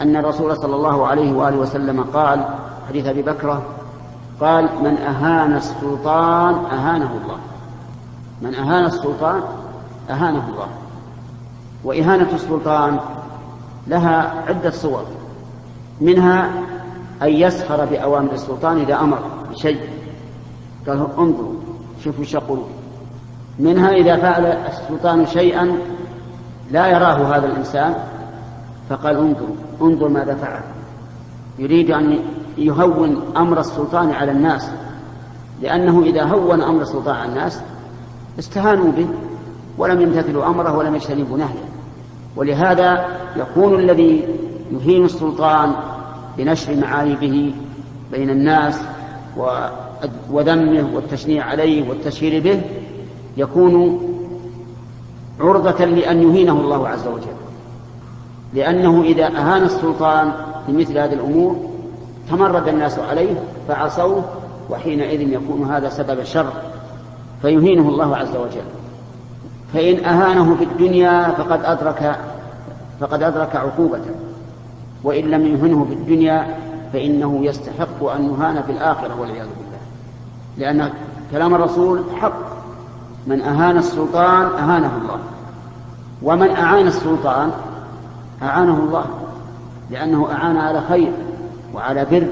أن الرسول صلى الله عليه وآله وسلم قال حديث أبي بكرة قال: من أهان السلطان أهانه الله. من أهان السلطان أهانه الله. وإهانة السلطان لها عدة صور، منها أن يسخر بأوامر السلطان إذا أمر بشيء قال: انظروا شوفوا شقوا. منها إذا فعل السلطان شيئا لا يراه هذا الإنسان فقال: انظر ماذا فعل. يريد أن يهون أمر السلطان على الناس، لأنه إذا هون أمر السلطان على الناس استهانوا به ولم يمتثلوا أمره ولم يجتنبوا نهيه. ولهذا يكون الذي يهين السلطان بنشر معايبه بين الناس وذمه والتشنيع عليه والتشهير به يكون عرضة لأن يهينه الله عز وجل، لأنه إذا أهان السلطان بمثل هذه الأمور تمرد الناس عليه فعصوه، وحينئذ يكون هذا سبب الشر فيهينه الله عز وجل. فإن أهانه في الدنيا فقد أدرك عقوبته، وإن لم يهنه في الدنيا فإنه يستحق أن يهان في الآخرة والعياذ بالله، لأن كلام الرسول حق: من أهان السلطان أهانه الله، ومن أعان السلطان أعانه الله، لأنه أعان على خير وعلى بر.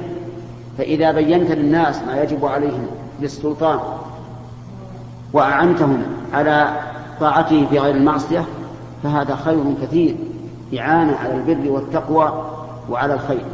فإذا بينت للناس ما يجب عليهم للسلطان وأعنتهم على طاعته في غير المعصية فهذا خير كثير، إعانة على البر والتقوى وعلى الخير.